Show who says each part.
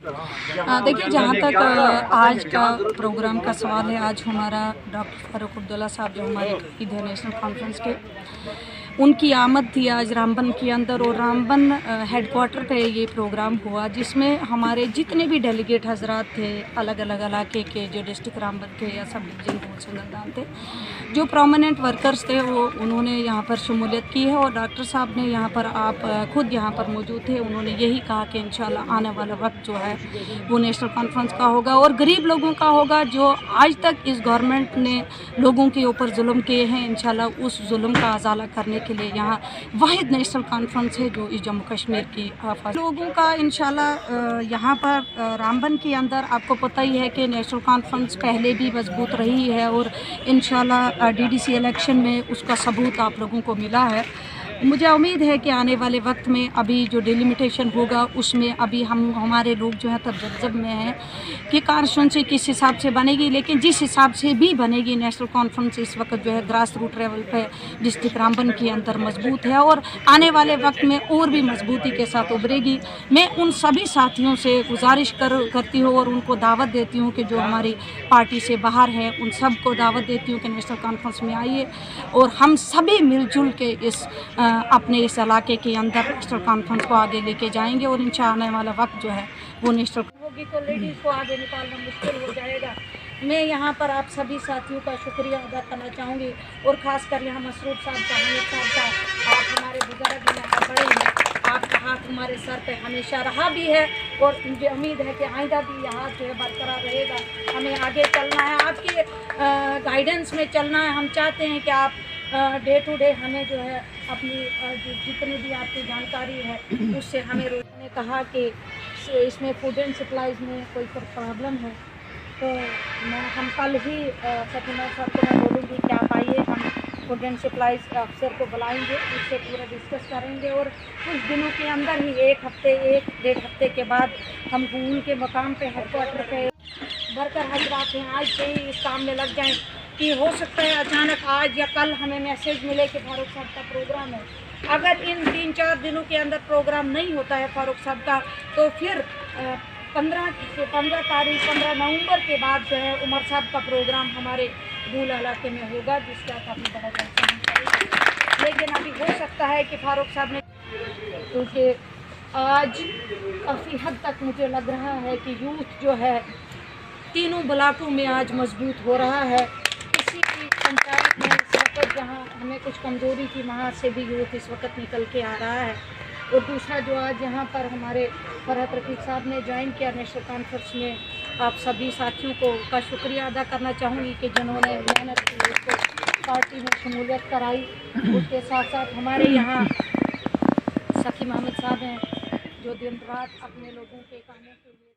Speaker 1: देखिए, जहाँ तक आज का प्रोग्राम का सवाल है, आज हमारा डॉक्टर फारूक अब्दुल्ला साहब जो हमारे कायद है नेशनल कॉन्फ्रेंस के, उनकी आमद थी आज रामबन के अंदर, और रामबन हेडक्वार्टर पे ये प्रोग्राम हुआ जिसमें हमारे जितने भी डेलीगेट हजरात थे, अलग अलग इलाके के जो डिस्ट्रिक्ट रामबन थे या सब डिवीजन सिंगलदान थे, जो प्रोमिनेंट वर्कर्स थे, वो उन्होंने यहाँ पर शमूलियत की है। और डॉक्टर साहब ने यहाँ पर, आप खुद यहाँ पर मौजूद थे, उन्होंने यही कहा कि इंशाल्लाह आने वाला वक्त जो है वो नेशनल कॉन्फ्रेंस का होगा और गरीब लोगों का होगा, जो आज तक इस गवर्नमेंट ने लोगों के ऊपर जुल्म किए हैं। इंशाल्लाह उस जुल्म का अजाला करने के लिए यहाँ वाहिद नेशनल कॉन्फ्रेंस है जो इस जम्मू कश्मीर की लोगों का इंशाल्लाह यहाँ पर रामबन के अंदर आपको पता ही है कि नेशनल कॉन्फ्रेंस पहले भी मजबूत रही है और इंशाल्लाह डीडीसी इलेक्शन में उसका सबूत आप लोगों को मिला है। मुझे उम्मीद है कि आने वाले वक्त में अभी जो डिलिमिटेशन होगा उसमें अभी हमारे लोग जो है तजब्ज़ुब में हैं कि कॉन्स्टिट्यूंसी किस हिसाब से बनेगी, लेकिन जिस हिसाब से भी बनेगी नेशनल कॉन्फ्रेंस इस वक्त जो है ग्रास रूट लेवल पे डिस्ट्रिक्ट रामबन के अंदर मजबूत है और आने वाले वक्त में और भी मजबूती के साथ उभरेगी। मैं उन सभी साथियों से गुजारिश करती हूँ और उनको दावत देती हूँ कि जो हमारी पार्टी से बाहर हैं उन सब को दावत देती हूँ कि नेशनल कॉन्फ्रेंस में आइए और हम सभी मिलजुल के इस अपने इस इलाके के अंदर नेशनल कॉन्फ्रेंस को आगे लेके जाएंगे और इंशाअल्लाह आने वाला वक्त जो है वो नेशनल होगी तो लेडीज़ को आगे निकालना मुश्किल हो जाएगा। मैं यहाँ पर आप सभी साथियों का शुक्रिया अदा करना चाहूँगी और ख़ासकर यहाँ मसरूफ साहब का, हामिद साहब का, आप हमारे बुजुर्ग यहाँ पर बड़े हैं, आपका हाथ हमारे सर पे हमेशा रहा भी है और मुझे उम्मीद है कि आइंदा भी यह हाथ जो है बरकरार रहेगा। हमें आगे चलना है, आपके गाइडेंस में चलना है। हम चाहते हैं कि आप डे टू डे हमें जो है अपनी जितनी भी आपकी जानकारी है उससे हमें ने कहा कि इसमें फूड एंड सप्लाईज में कोई प्रॉब्लम है तो हम कल ही सकीना साहब को मैं बोलूँगी कि आप आइए, हम फूड एंड सप्लाईज अफसर को बुलाएंगे, उससे पूरा डिस्कस करेंगे और कुछ दिनों के अंदर ही एक डेढ़ हफ्ते के बाद हम गूल के मकाम पे हेडक्वार्टर पे वर्कर हजरात हैं आज से ही इस काम में लग जाएं कि हो सकता है अचानक आज या कल हमें मैसेज मिले कि फारूक साहब का प्रोग्राम है। अगर इन 3-4 दिनों के अंदर प्रोग्राम नहीं होता है फारूक साहब का तो फिर 15 नवंबर के बाद जो है उमर साहब का प्रोग्राम हमारे गूल इलाके में होगा, जिसका काफ़ी बड़ा टेंशन है। लेकिन अभी हो सकता है कि फारूक साहब ने, क्योंकि आज काफ़ी हद तक मुझे लग रहा है कि यूथ जो है तीनों ब्लॉकों में आज मजबूत हो रहा है। किसी भी पंचायत में इस वक्त जहाँ हमें कुछ कमज़ोरी थी वहाँ से भी यूथ इस वक्त निकल के आ रहा है। और दूसरा जो आज यहाँ पर हमारे फरहत रफीक साहब ने ज्वाइन किया नेशनल कॉन्फ्रेंस में, आप सभी साथियों का शुक्रिया अदा करना चाहूँगी कि जिन्होंने मेहनत की, उसको पार्टी में शमूलियत कराई। उसके साथ साथ हमारे यहाँ सखी मोहम्मद साहब हैं जो दिन रात अपने लोगों के कामों के लिए